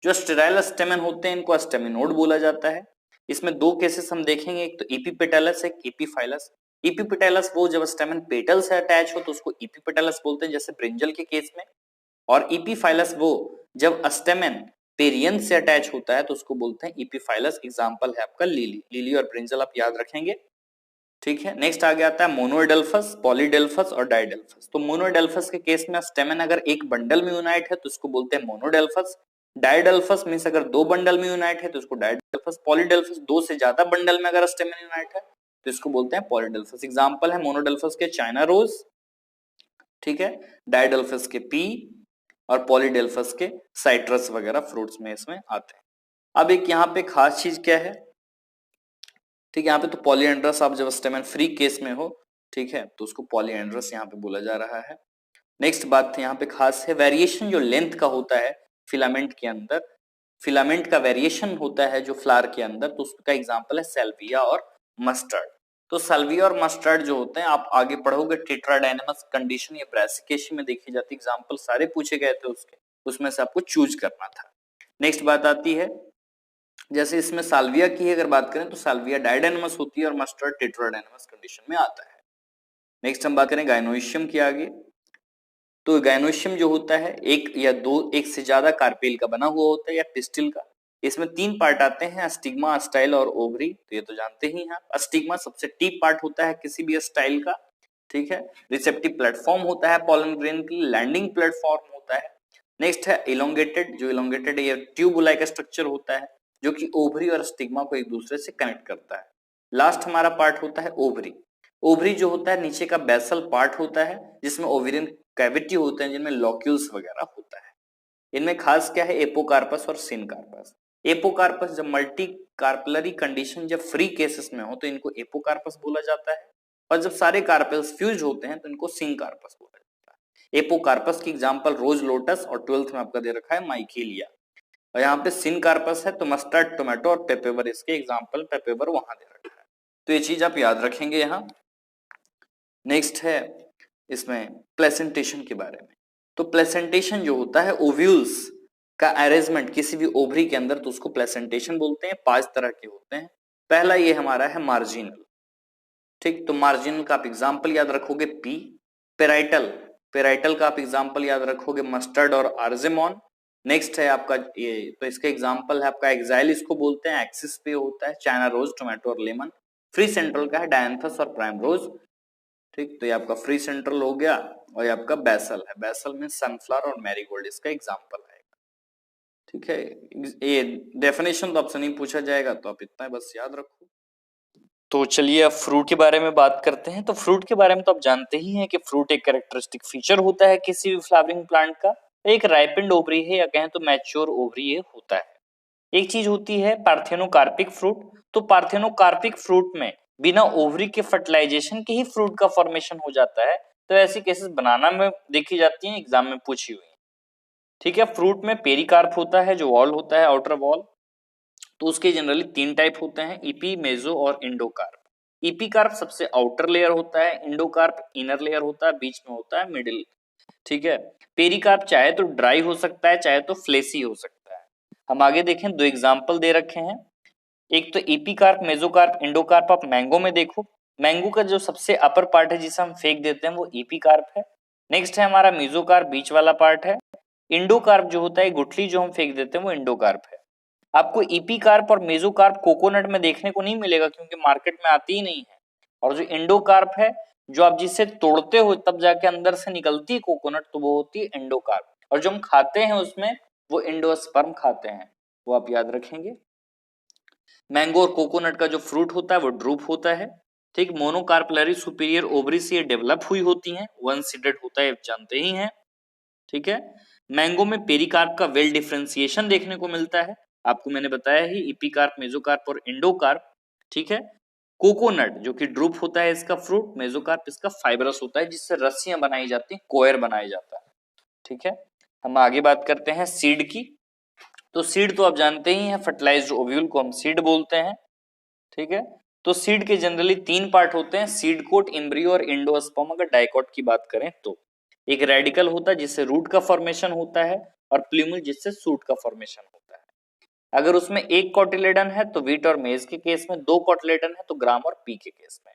जो स्टेराइल स्टेमन होते हैं इनको स्टेमिनोड बोला जाता है। इसमें दो केसेस हम देखेंगे, एक तो एपिपेटैलस, एक एपीफाइलस। एपिपेटैलस वो जब स्टेमन पेटल से अटैच हो तो उसको एपिपेटैलस बोलते हैं, जैसे ब्रिंजल के केस में। और एपीफाइलस वो जब स्टेमन पेरियन से अटैच होता है तो उसको बोलते हैं एपीफाइलस। एग्जांपल है आपका लिली। लिली और ब्रिंजल आप याद रखेंगे। ठीक है, नेक्स्ट आगे आता है मोनोएडेल्फस, पॉलीडेल्फस और डाइडेल्फस। तो मोनोएडेल्फस के केस में स्टेमन अगर एक बंडल में यूनाइट है तो उसको बोलते हैं मोनोडेल्फस। डाइडेल्फस मींस अगर दो बंडल में यूनाइट है तो उसको डाइडेल्फस। पॉलीडेल्फस दो से ज्यादा बंडल में अगर स्टेमन यूनाइट है तो इसको बोलते हैं पॉलीडेल्फस। एग्जांपल है मोनोडेल्फस के चाइना रोज, ठीक है, डाइडेल्फस के पी और पॉलीडेल्फस के साइट्रस वगैरह फ्रूट्स में इसमें आते हैं। अब एक यहाँ पे खास चीज क्या है, ठीक है, यहाँ पे तो पॉलीएंड्रस आप जब स्टेमन फ्री केस में हो, ठीक है, तो उसको पॉलीएंड्रस यहाँ पे बोला जा रहा है। नेक्स्ट बात यहाँ पे खास है वेरिएशन जो लेंथ का होता है फिलामेंट के अंदर। फिलामेंट का वेरिएशन होता है जो फ्लावर के अंदर, तो उसका एग्जांपल है सेल्विया और मस्टर्ड। तो सेल्विया और मस्टर्ड जो होते हैं, आप आगे पढ़ोगे टेट्राडाइनमस कंडीशन या ब्रासिकेशी में देखी जाती, एग्जांपल सारे पूछे गए थे उसके, उसमें से आपको चूज करना था। नेक्स्ट बात आती है, जैसे इसमें साल्विया की अगर बात करें तो साल्विया डाइडाइनमस होती है और मस्टर्ड टेट्राडाइनमस कंडीशन में आता है। नेक्स्ट हम बात करें गायनोइशियम की आगे। तो गायनोइशियम जो होता है एक या दो, एक से ज्यादा कार्पेल का बना हुआ होता है या पिस्टिल का। इसमें तीन पार्ट आते हैं, स्टिग्मा, स्टाइल और ओवरी। तो ये तो जानते ही हैं। स्टिग्मा सबसे टीप पार्ट होता है किसी भी स्टाइल का, ठीक है। रिसेप्टिव प्लेटफॉर्म होता है पॉलन ग्रेन के लिए, लैंडिंग प्लेटफॉर्म होता है। नेक्स्ट है इलोंगेटेड, जो इलोंगेटेड ये ट्यूब लाइक स्ट्रक्चर होता है जो कि ओवरी और स्टिग्मा को एक दूसरे से कनेक्ट करता है। लास्ट हमारा पार्ट होता है ओवरी। ओवरी जो होता है नीचे का बेसल पार्ट होता है जिसमें ओवेरियन कैविटी होते हैं, जिनमें लॉक्यूल्स वगैरह होता है। इनमें खास क्या है, एपोकार्पस और सिनकार्पस। एपोकार्पस जब मल्टी कार्पलरी कंडीशन जब फ्री केसेस में हो तो इनको एपोकार्पस बोला जाता है, और जब सारे कार्पेल्स फ्यूज होते हैं तो इनको सिनकार्पस बोला जाता है। एपोकार्पस की एग्जांपल रोज लोटस और 12th में आपका दे रखा है माइकेलिया, और यहाँ पे सिनकार्पस है तो मस्टर्ड, टोमेटो और पेपेवर, इसके एग्जांपल पेपेवर वहां दे रखा है। तो ये चीज आप याद रखेंगे यहाँ। नेक्स्ट है इसमें प्लेसेंटेशन के बारे में। तो प्लेसेंटेशन जो होता है ओव्यूल्स का अरेंजमेंट किसी भी ओवरी के अंदर, तो उसको प्लेसेंटेशन बोलते हैं। 5 तरह के होते हैं। पहला ये हमारा है मार्जिनल, ठीक। तो मार्जिनल का आप एग्जांपल याद रखोगे पी। पेराइटल, पेराइटल का आप एग्जांपल याद रखोगे मस्टर्ड और आर्जेमॉन। नेक्स्ट है आपका ये, तो इसका एग्जांपल है आपका एक्साइल, इसको बोलते हैं, एक्सिस पे होता है चाइना रोज, टोमेटो और लेमन। फ्री सेंट्रल का है डायंथस और प्राइम रोज, ठीक। तो ये आपका फ्री सेंट्रल हो गया, और ये आपका बेसल है, बेसल में सनफ्लावर और मैरीगोल्ड इसका एग्जांपल आएगा, ठीक है। ये डेफिनेशन तो आपसे नहीं पूछा जाएगा, तो आप इतना बस याद रखो। तो चलिए अब फ्रूट के बारे में बात करते हैं। तो फ्रूट के बारे में तो आप जानते ही हैं कि फ्रूट एक कैरेक्टरिस्टिक फीचर होता है किसी भी फ्लावरिंग प्लांट का। एक राइपेंड ओवरी है या कहें तो मैच्योर ओवरी ये होता है। एक चीज होती है पार्थेनोकार्पिक फ्रूट। तो पार्थेनोकार्पिक फ्रूट में बिना ओवरी के फर्टिलाइजेशन के ही फ्रूट का फॉर्मेशन हो जाता है। तो ऐसी केसेस बनाना में देखी जाती हैं, एग्जाम में पूछी हुई है। ठीक है, फ्रूट में पेरिकार्प होता है जो वॉल होता है, आउटर वॉल। तो उसके जनरली 3 टाइप होते हैं, ईपी, मेसो और इंडोकार्प। ईपीकार्प सबसे आउटर लेयर होता है, इंडोकार्प इनर लेयर होता है, बीच में होता है मिडिल। ठीक है, पेरिकार्प चाहे तो ड्राई हो सकता है, चाहे तो फ्लेसी हो सकता है। हम आगे देखें, 2 एग्जाम्पल दे रखे हैं। एक तो एपीकार्प, मेसोकार्प, इंडोकार्प। आप मैंगो में देखो, मैंगो का जो सबसे अपर पार्ट है जिसे हम फेंक देते हैं वो एपीकार्प है। नेक्स्ट है हमारा मेसोकार्प, बीच वाला पार्ट है। इंडोकार्प जो होता है, गुठली जो हम फेंक देते हैं वो इंडोकार्प है। आपको एपीकार्प और मेसोकार्प कोकोनट में देखने को नहीं मिलेगा क्योंकि मार्केट में आती ही नहीं है। और जो इंडोकार्प है, जो आप जिससे तोड़ते हो तब जाके अंदर से निकलती है कोकोनट, तो वो होती है इंडोकार्प। और जो हम खाते हैं उसमें वो इंडोस्पर्म खाते हैं, वो आप याद रखेंगे। मैंगो और कोकोनट का जो फ्रूट होता है वो ड्रूप होता है। ठीक, मोनोकार्पलरी सुपीरियर ओवरी से ये डेवलप हुई होती हैं, वन सीडेड होता है, जानते ही हैं। ठीक है, मैंगो में पेरिकार्प का वेल डिफरेंशिएशन देखने को मिलता है, आपको मैंने बताया ही, इपीकार्प, मेसोकार्प और इंडोकार्प। ठीक है, कोकोनट जो कि ड्रूप होता है इसका फ्रूट, मेसोकार्प इसका फाइब्रस होता है जिससे रस्सियां बनाई जाती हैं, कोयर बनाया जाता है। ठीक है, हम आगे बात करते हैं सीड की। तो सीड तो आप जानते ही हैं, फर्टिलाइज्ड ओव्यूल को हम सीड बोलते हैं। ठीक है, तो सीड के जनरली 3 पार्ट होते हैं, सीड कोट, एम्ब्रियो और एंडोस्पर्म। अगर डाइकोट की बात करें तो एक रेडिकल होता है जिससे रूट का फॉर्मेशन होता है, और प्ल्यूमल जिससे सूट का फॉर्मेशन होता है। अगर उसमें एक कोटिलेडन है तो वीट और मेज के केस में, 2 कोटिलेडन है तो ग्राम और पी के केस में।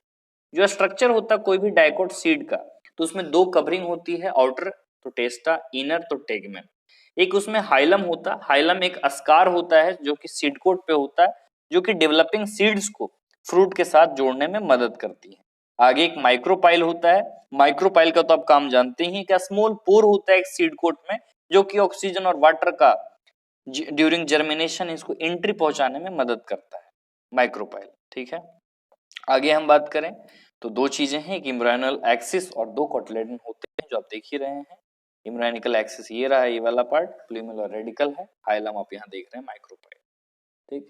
जो स्ट्रक्चर होता है कोई भी डाइकोट सीड का, तो उसमें 2 कवरिंग होती है, आउटर तो टेस्टा, इनर तो टेगमेन। एक उसमें हाइलम होता है, हाइलम एक अस्कार होता है जो कि सीड कोट पे होता है, जो कि डेवलपिंग सीड्स को फ्रूट के साथ जोड़ने में मदद करती है। आगे एक माइक्रोपाइल होता है, माइक्रोपाइल का तो आप काम जानते ही हैं, क्या स्मॉल पोर होता है एक सीड कोट में, जो कि ऑक्सीजन और वाटर का ड्यूरिंग जर्मिनेशन इसको एंट्री पहुंचाने में मदद करता है, माइक्रोपाइल। ठीक है, आगे हम बात करें तो 2 चीजें हैं, एक इम्ब्रायनल एक्सिस और 2 कोटिलेडन होते हैं जो आप देख ही रहे हैं। इम्ब्रायनिकल एक्सिस ये रहा, ये वाला पार्ट प्लूमल और रेडिकल है, हाइलम आप यहाँ देख रहे हैं माइक्रोपाइल। ठीक,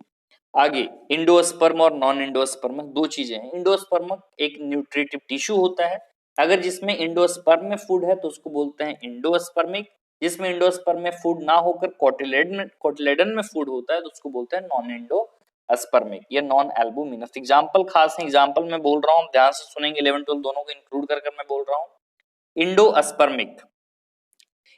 आगे इंडोस्पर्म और नॉन इंडोस्पर्म 2 चीजें हैं। इंडोस्पर्म एक न्यूट्रिटिव टिश्यू होता है, अगर जिसमें इंडोस्पर्म में फूड है तो उसको बोलते हैं इंडोस्पर्मिक। जिसमें इंडोस्पर्म में फूड ना होकर कोटिलेडन में फूड होता है तो उसको बोलते हैं नॉन इंडोस्पर्मिक या नॉन एल्बुमिनस। एग्जांपल खास है, एग्जांपल मैं बोल रहा हूं, ध्यान से सुनेंगे, 11 12 दोनों को इंक्लूड कर मैं बोल रहा हूं। इंडोस्पर्मिक,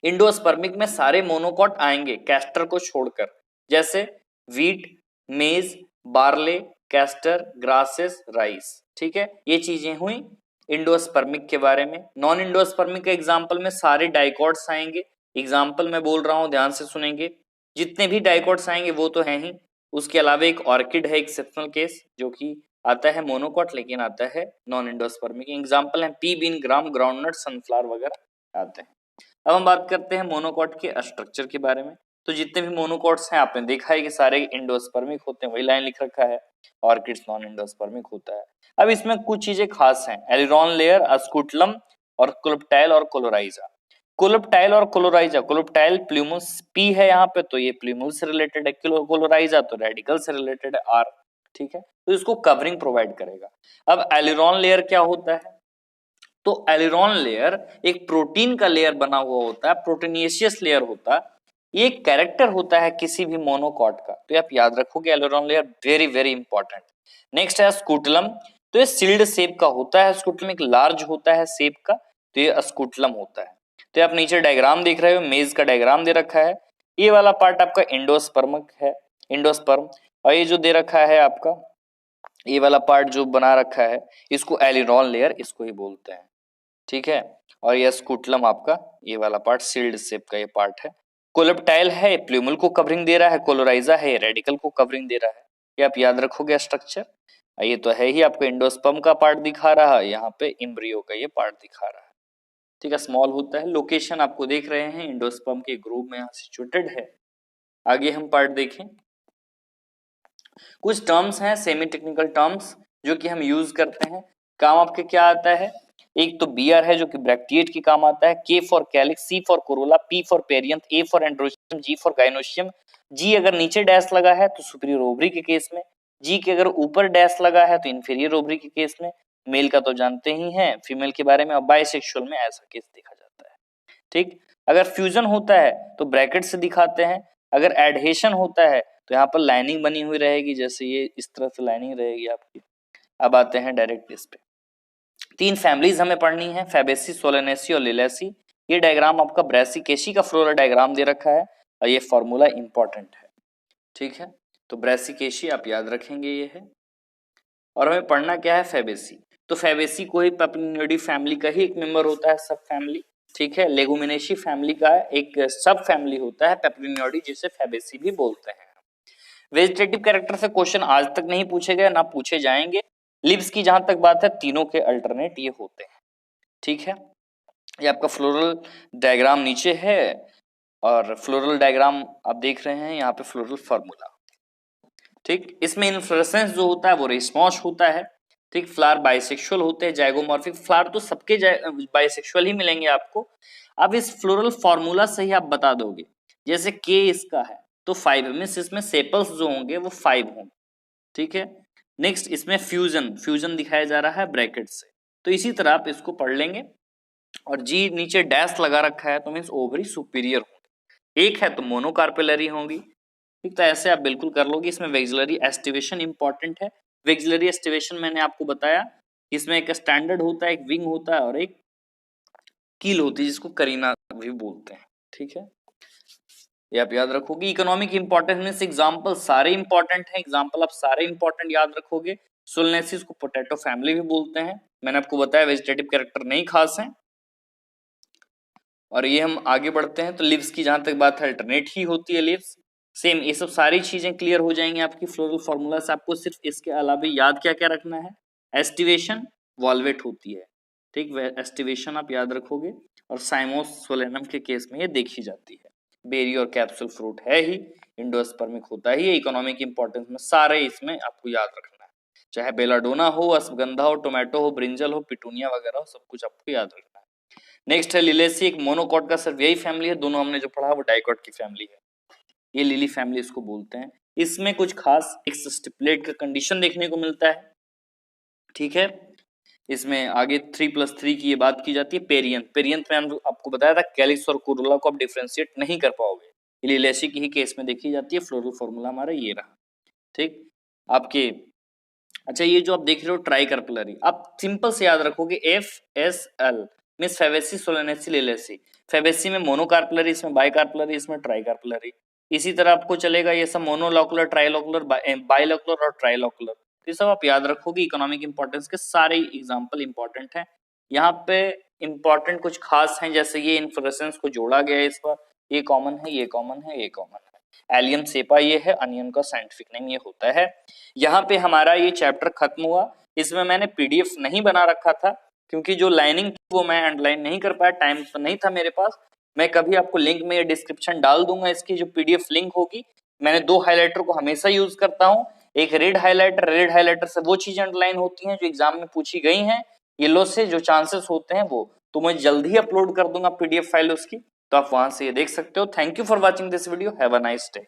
इंडोस्पर्मिक में सारे मोनोकॉट आएंगे कैस्टर को छोड़कर, जैसे वीट, मेज, बार्ले, कैस्टर, ग्रासेस, राइस। ठीक है, ये चीजें हुई इंडोस्पर्मिक के बारे में। नॉन इंडोस्पर्मिक के एग्जांपल में सारे डाइकॉट्स आएंगे, एग्जांपल मैं बोल रहा हूं, ध्यान से सुनेंगे। जितने भी डाइकॉट्स आएंगे वो तो है ही, उसके अलावा एक ऑर्किड है, एक्सेप्शनल केस, जो कि आता है मोनोकॉट लेकिन आता है नॉन इंडोस्पर्मिक। एग्जांपल है pea bean, gram, groundnut, sunflower वगैरह आते हैं। अब हम बात करते हैं मोनोकॉट के स्ट्रक्चर के बारे में। तो जितने भी मोनोकॉट्स हैं आपने देखा है कि सारे इंडोस्पर्मिक होते हैं, वही लाइन लिख रखा है, ऑर्किड्स नॉन इंडोस्पर्मिक होता है। अब इसमें कुछ चीजें खास हैं, एलिरॉन लेयर, अस्कुटलम और कोलेप्टाइल और कोलोराइजा। कोलेप्टाइल और कोलोराइजा, कोलेप्टाइल प्लूमस पी है यहाँ पे तो ये प्लूमल से रिलेटेड है, कोलोराइजा तो रेडिकल से रिलेटेड है आर। ठीक है, तो इसको कवरिंग प्रोवाइड करेगा। अब एलिरॉन लेयर क्या होता है, तो एलिरॉन लेयर एक प्रोटीन का लेयर बना हुआ होता है, प्रोटीनियस लेयर होता है, ये एक कैरेक्टर होता है किसी भी मोनोकॉट का, तो आप याद रखोगे aleurone layer very very important. Next है स्कूटलम, तो ये सील्ड शेप का होता है, स्कूटलम एक लार्ज होता है शेप का, तो ये स्कूटलम होता है। तो आप नीचे डायग्राम देख रहे हो, मेज का डायग्राम दे रखा है, ये वाला पार्ट आपका इंडोस्पर्म है, इंडोस्पर्म, और ये जो दे रखा है आपका ये वाला पार्ट जो बना रखा है इसको एलिरॉन लेयर इसको ही बोलते हैं। ठीक है, और यह स्कूटलम आपका ये वाला पार्ट सील्ड शेप का ये पार्ट है। कोलेप्टाइल है, प्लूमल को कवरिंग दे रहा है, कोलोराइजा है, रेडिकल को कवरिंग दे रहा है, ये आप याद रखोगे स्ट्रक्चर। ये तो है ही, आपको इंडोस्पर्म का पार्ट दिखा रहा है, यहाँ पे एम्ब्रियो का ये पार्ट दिखा रहा है। ठीक है, स्मॉल होता है, लोकेशन आपको देख रहे हैं इंडोस्पर्म के ग्रुप में यहाँ सिचुएटेड है। आगे हम पार्ट देखें, कुछ टर्म्स हैं सेमी टेक्निकल टर्म्स जो कि हम यूज करते हैं, काम आपके क्या आता है। एक तो बीआर है जो कि ब्रैक्टिएट की काम आता है, K for calyx, C for corolla, P for perianth, A for androgen, G for gynoecium, G अगर नीचे डैश लगा है तो सुपीरियर ओवरी के केस में, जी के अगर ऊपर डैश लगा है तो इंफीरियर ओवरी के केस में। मेल का तो जानते ही हैं, फीमेल के बारे में। अब बाइसेक्सुअल में ऐसा केस देखा जाता है। ठीक, अगर फ्यूजन होता है तो ब्रैकेट से दिखाते हैं, अगर एडहेशन होता है तो यहाँ पर लाइनिंग बनी हुई रहेगी, जैसे ये इस तरह से लाइनिंग रहेगी आपकी। अब आते हैं डायरेक्ट इस पे। 3 फैमिलीज हमें पढ़नी है, फैबेसी, सोलेनेसी और लिलेसी। ये डायग्राम आपका ब्रैसिकेशी का फ्लोरल डायग्राम दे रखा है और ये फॉर्मूला इंपॉर्टेंट है। ठीक है, तो ब्रैसिकेशी आप याद रखेंगे ये है। और हमें पढ़ना क्या है, फैबेसी। तो फैबेसी कोई पेपलिनिडी फैमिली का ही एक मेंबर होता है, सब फैमिली। ठीक है, लेगुमिनेशी फैमिली का एक सब फैमिली होता है पेपलिनिडी, जिसे फैबेसी भी बोलते हैं। वेजिटेटिव कैरेक्टर से क्वेश्चन आज तक नहीं पूछे गए, ना पूछे जाएंगे। लिव्स की जहां तक बात है, तीनों के अल्टरनेट ये होते हैं। ठीक है, ये आपका फ्लोरल डायग्राम नीचे है और फ्लोरल डायग्राम आप देख रहे हैं यहाँ पे फ्लोरल फार्मूला। ठीक, इसमें इन्फ्लोरेसेंस जो होता है वो रेस्पॉन्स होता है। ठीक, फ्लावर बाइसेक्सुअल होते हैं, जाइगोमॉर्फिक फ्लावर तो सबके बाइसेक्सुअल ही मिलेंगे आपको। अब इस फ्लोरल फार्मूला से ही आप बता दोगे, जैसे के इसका है तो 5 मींस इसमें सेपल्स जो होंगे वो 5 होंगे। ठीक है, नेक्स्ट इसमें फ्यूजन, फ्यूजन दिखाया जा रहा है ब्रैकेट से, तो इसी तरह आप इसको पढ़ लेंगे। और जी नीचे डैश लगा रखा है तो मींस ओवरी सुपीरियर होंगे, एक है तो मोनोकार्पेलरी होंगी। ठीक, तो ऐसे आप बिल्कुल कर लोगे। इसमें वेक्सिलरी एस्टिवेशन इंपॉर्टेंट है। वेक्सिलरी एस्टिवेशन मैंने आपको बताया, इसमें एक स्टैंडर्ड होता है, एक विंग होता है और एक कील होती है जिसको करीना भी बोलते हैं। ठीक है, ये आप याद रखोगे। इकोनॉमिक इंपॉर्टेंस मींस एग्जांपल सारे इंपॉर्टेंट हैं, एग्जांपल आप सारे इंपॉर्टेंट याद रखोगे। सोलनेसिस को पोटैटो फैमिली भी बोलते हैं, मैंने आपको बताया वेजिटेटिव कैरेक्टर नहीं खास है। और ये हम आगे बढ़ते हैं तो लिव्स की जहां तक बात है अल्टरनेट ही होती है लिव्स। सेम ये सब सारी चीजें क्लियर हो जाएंगी आपकी फ्लोरल फार्मूला से। आपको सिर्फ इसके अलावा याद क्या क्या रखना है, एस्टिवेशन वॉल्वेट होती है। ठीक, एस्टिवेशन आप याद रखोगे। और साइमोस सोलेनम के केस में ये देखी जाती है। बेरी और कैप्सूल फ्रूट है ही, इंडोस्पर्मिक होता ही है। इकोनॉमिक इंपॉर्टेंस में सारे इसमें आपको याद रखना है, चाहे बेलाडोना हो, अश्वगंधा हो, टोमेटो हो, ब्रिंजल हो, पिटूनिया वगैरह हो, सब कुछ आपको याद रखना है। नेक्स्ट है लिलेसी, एक मोनोकॉट का सिर्फ यही फैमिली है, दोनों हमने जो पढ़ा वो डाइकॉट की फैमिली है। ये लिली फैमिली इसको बोलते हैं। इसमें कुछ खास एक स्टिपुलेट का कंडीशन देखने को मिलता है। ठीक है, इसमें आगे 3+3 की ये बात की जाती है। पेरियंथ, पेरियंथ में आपको बताया था कैलिक्स और कोरोला को आप डिफरेंशिएट नहीं कर पाओगे, लिलेसी की ही केस में देखी जाती है। फ्लोरल फॉर्मूला हमारा ये रहा। ठीक, आपके अच्छा ये जो आप देख रहे हो ट्राई कार्पेलरी, आप सिंपल से याद रखोगे FSL means Fabaceae Solanaceae Liliaceae. Fabaceae में मोनोकार्पेलरी, इसमें बाइकार्पेलरी, इसमें ट्राइकार्पेलरी। इसी तरह आपको चलेगा ये सब मोनोलॉकुलर, ट्राइलॉकुलर, बाइलॉकुलर और ट्राइलॉकुलर। ये सब आप याद रखोगे। इकोनॉमिक इंपॉर्टेंस के सारे एग्जांपल इंपॉर्टेंट हैं। यहाँ पे इंपॉर्टेंट कुछ खास हैं, जैसे ये इन्फ्लोरेसेंस को जोड़ा गया है इस बार, ये कॉमन है, ये कॉमन है, ये कॉमन है। एलियम सेपा ये है, अनियन का साइंटिफिक नेम ये होता है। यहाँ पे हमारा ये चैप्टर खत्म हुआ। इसमें मैंने पीडीएफ नहीं बना रखा था क्योंकि जो लाइनिंग थी वो मैं अंडरलाइन नहीं कर पाया, टाइम तो नहीं था मेरे पास। मैं कभी आपको लिंक में डिस्क्रिप्शन डाल दूंगा, इसकी जो पीडीएफ लिंक होगी। मैंने 2 हाइलाइटर को हमेशा यूज करता हूँ, एक रेड हाइलाइटर, रेड हाइलाइटर से वो चीजें अंडरलाइन होती हैं जो एग्जाम में पूछी गई हैं, येलो से जो चांसेस होते हैं वो। तो मैं जल्द ही अपलोड कर दूंगा पीडीएफ फाइल उसकी, तो आप वहां से ये देख सकते हो। Thank you for watching this video, have a nice day.